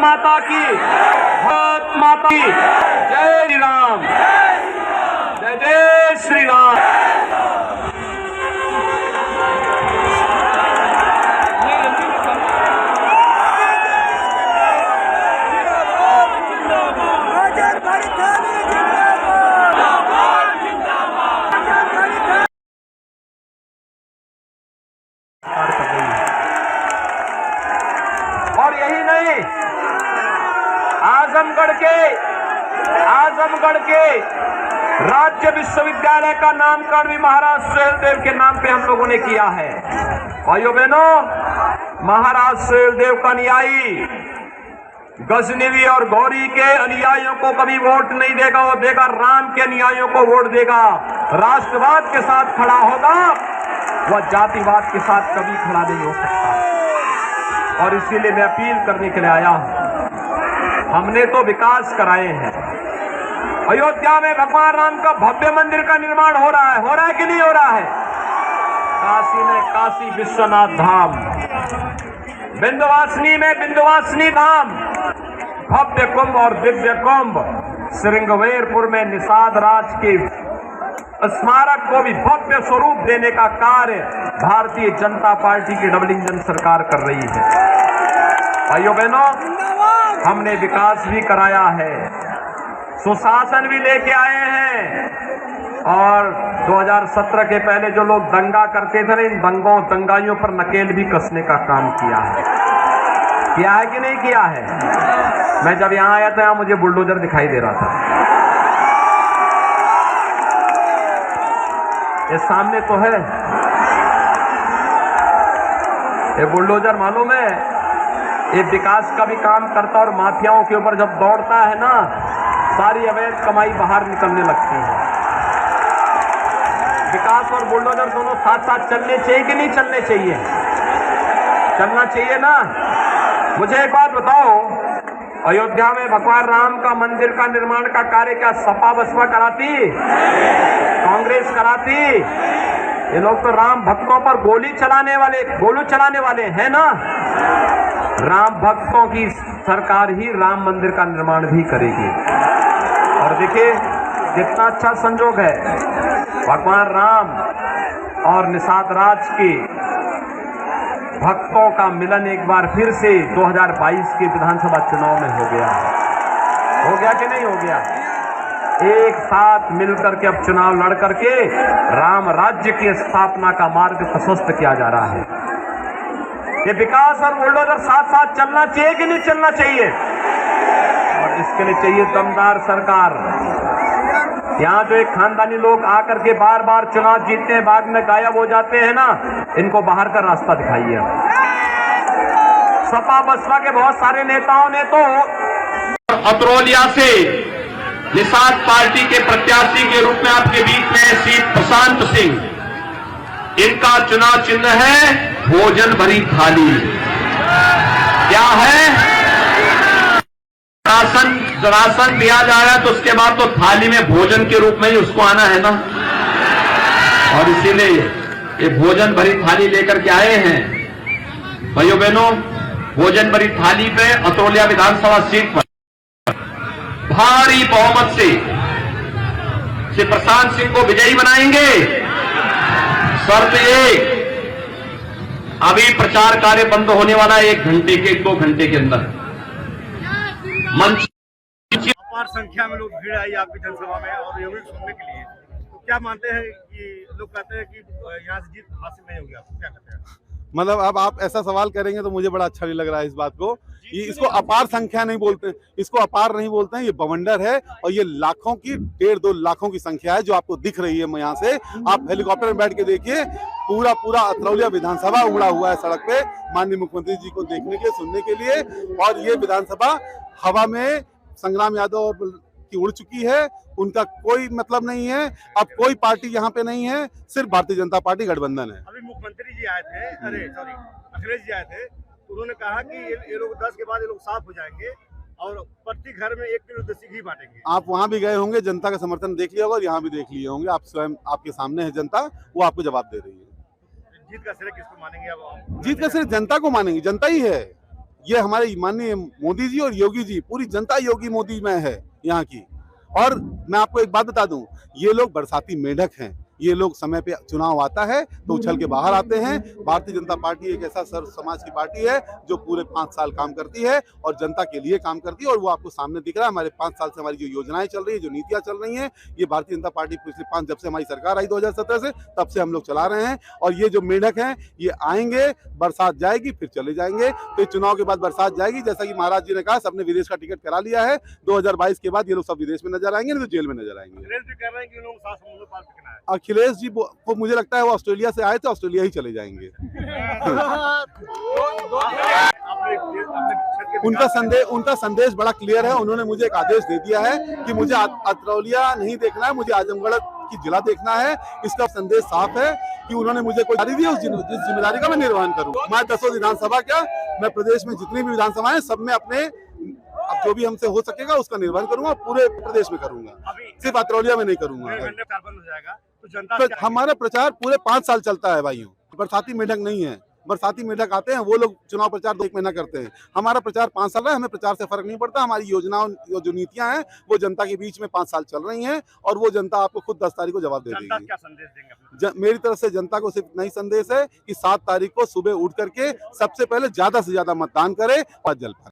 माता की, भारत माता की जय श्री राम, जय जय श्री राम। और यही नहीं, आजमगढ़ के राज्य विश्वविद्यालय का नामकरण भी महाराज सुहेलदेव के नाम पे हम लोगों ने किया है। भाइयों बहनों, महाराज सुहेलदेव का अनुयायी गजनवी और गौरी के अनुयायियों को कभी वोट नहीं देगा, वो देगा राम के अनुयायियों को वोट देगा। राष्ट्रवाद के साथ खड़ा होगा, वह जातिवाद के साथ कभी खड़ा नहीं हो सकता। और इसीलिए मैं अपील करने के लिए आया हूं। हमने तो विकास कराए हैं। अयोध्या में भगवान राम का भव्य मंदिर का निर्माण हो रहा है कि नहीं हो रहा है? काशी में काशी विश्वनाथ धाम, विंध्यवासिनी में विंध्यवासिनी धाम, भव्य कुंभ और दिव्य कुंभ, श्रृंगवेरपुर में निषाद राज के स्मारक को भी भव्य स्वरूप देने का कार्य भारतीय जनता पार्टी की डबल इंजन सरकार कर रही है। भाइयों बहनों, हमने विकास भी कराया है, सुशासन भी लेके आए हैं। और 2017 के पहले जो लोग दंगा करते थे, इन दंगाइयों पर नकेल भी कसने का काम किया है कि नहीं किया है? मैं जब यहाँ आया था, यहाँ मुझे बुलडोजर दिखाई दे रहा था। ये सामने तो है, ये बुलडोजर मालूम है, ये विकास का भी काम करता और माफियाओं के ऊपर जब दौड़ता है ना, सारी अवैध कमाई बाहर निकलने लगती है। विकास और बुलडोजर दोनों साथ साथ चलने चाहिए कि नहीं चलने चाहिए? चलना चाहिए ना। मुझे एक बात बताओ, अयोध्या में भगवान राम का मंदिर का निर्माण का कार्य क्या सपा बसपा कराती? कांग्रेस कराती? ये लोग तो राम भक्तों पर गोलू चलाने वाले हैं ना। राम भक्तों की सरकार ही राम मंदिर का निर्माण भी करेगी। और देखिए कितना अच्छा संजोग है, भगवान राम और निषाद राज के भक्तों का मिलन एक बार फिर से 2022 के विधानसभा चुनाव में हो गया कि नहीं हो गया? एक साथ मिलकर के अब चुनाव लड़ करके राम राज्य की स्थापना का मार्ग प्रशस्त किया जा रहा है। ये विकास और बुलडोजर साथ साथ चलना चाहिए कि नहीं चलना चाहिए? और इसके लिए चाहिए दमदार सरकार। यहाँ जो एक खानदानी लोग आकर के बार बार चुनाव जीतते हैं, बाद में गायब हो जाते हैं ना, इनको बाहर का रास्ता दिखाइए। सपा बसपा के बहुत सारे नेताओं ने तो अतरौलिया से निषाद पार्टी के प्रत्याशी के रूप में आपके बीच में श्री प्रशांत सिंह, इनका चुनाव चिन्ह है भोजन भरी थाली। क्या है? राशन दिया जा रहा है तो उसके बाद तो थाली में भोजन के रूप में ही उसको आना है ना। और इसीलिए ये भोजन भरी थाली लेकर के आए हैं। भाइयों बहनों, भोजन भरी थाली पे अतरौलिया विधानसभा सीट पर भारी बहुमत से श्री प्रशांत सिंह को विजयी बनाएंगे। शर्त एक, अभी प्रचार कार्य बंद होने वाला है 1-2 घंटे के अंदर। मंच अपार संख्या में लोग भीड़ आई आपकी जनसभा में और योगी सुनने के लिए, तो क्या मानते हैं कि लोग कहते हैं कि यहाँ से जीत हासिल नहीं होगी, आपको क्या कहते हैं? मतलब अब आप ऐसा सवाल करेंगे तो मुझे बड़ा अच्छा नहीं लग रहा है इस बात को। ये इसको अपार संख्या नहीं बोलते, इसको अपार नहीं बोलते हैं, ये बवंडर है। और ये लाखों की 1.5-2 लाखों की संख्या है जो आपको दिख रही है। यहाँ से आप हेलीकॉप्टर में बैठ के देखिए, पूरा अतरौलिया विधानसभा उमड़ा हुआ है सड़क पे माननीय मुख्यमंत्री जी को देखने के, सुनने के लिए। और ये विधानसभा हवा में संग्राम यादव की उड़ चुकी है, उनका कोई मतलब नहीं है। अब कोई पार्टी यहाँ पे नहीं है, सिर्फ भारतीय जनता पार्टी गठबंधन है। अभी मुख्यमंत्री जी आए थे, अखिलेश जी आए थे, तो उन्होंने कहा कि ये लोग 10 के बाद ये लोग साफ हो जाएंगे और प्रति घर में 1 किलो देसी घी बांटेंगे। आप वहाँ भी गए होंगे, जनता का समर्थन देख लिया होगा और यहाँ भी देख लिए होंगे। आप स्वयं, आपके सामने है जनता, वो आपको जवाब दे रही है। जीत का श्रेय किसको मानेंगे अब? जीत का श्रेय जनता को मानेंगे, जनता ही है। ये हमारे माननीय मोदी जी और योगी जी, पूरी जनता योगी मोदी में है यहाँ की। और मैं आपको एक बात बता दूं, ये लोग बरसाती मेंढक हैं। ये लोग समय पे चुनाव आता है तो उछल के बाहर आते हैं। भारतीय जनता पार्टी एक ऐसा सर्व समाज की पार्टी है जो पूरे 5 साल काम करती है और जनता के लिए काम करती है, और वो आपको सामने दिख रहा है। हमारे 5 साल से हमारी जो योजनाएं चल रही है, जो नीतियां चल रही हैं, ये भारतीय जनता पार्टी पिछले 5, जब से हमारी सरकार आई 2017 से, तब से हम लोग चला रहे हैं। और ये जो मेंढक हैं, ये आएंगे, बरसात जाएगी, फिर चले जाएंगे, फिर चुनाव के बाद बरसात जाएगी। जैसा कि महाराज जी ने कहा, सबने विदेश का टिकट करा लिया है। 2022 के बाद ये लोग सब विदेश में नजर आएंगे, नहीं तो जेल में नजर आएंगे। अखिलेश जी कह रहे हैं कि लोग सात समुद्र पार फेंकना है। अखिलेश जी को मुझे लगता है वो ऑस्ट्रेलिया से आए थे, ऑस्ट्रेलिया ही चले जाएंगे। उनका संदेश बड़ा क्लियर है। उन्होंने मुझे एक आदेश दे दिया है कि मुझे अतरौलिया नहीं देखना है, मुझे आजमगढ़ की जिला देखना है। इसका संदेश साफ है कि उन्होंने मुझे कोई जिम्मेदारी दी है, उस जिम्मेदारी का मैं निर्वहन करूँ। मैं 10 विधानसभा क्या, मैं प्रदेश में जितनी भी विधानसभा है, सब में अपने अब जो भी हमसे हो सकेगा उसका निर्वहन करूंगा, पूरे प्रदेश में करूंगा, सिर्फ अतरौलिया में नहीं करूंगा। तो जनता हमारा प्रचार पूरे 5 साल चलता है भाइयों। बरसाती मेंढक नहीं है, बरसाती मेंढक आते हैं, वो लोग चुनाव प्रचार 1 महीना करते हैं। हमारा प्रचार 5 साल है, हमें प्रचार से फर्क नहीं पड़ता। हमारी योजनाओं, जो नीतियां हैं, वो जनता के बीच में 5 साल चल रही हैं, और वो जनता आपको खुद 10 तारीख को जवाब दे देगी। क्या संदेश देंगे? मेरी तरफ से जनता को सिर्फ नई संदेश है कि 7 तारीख को सुबह उठ करके सबसे पहले ज्यादा से ज्यादा मतदान करे और जल पाए।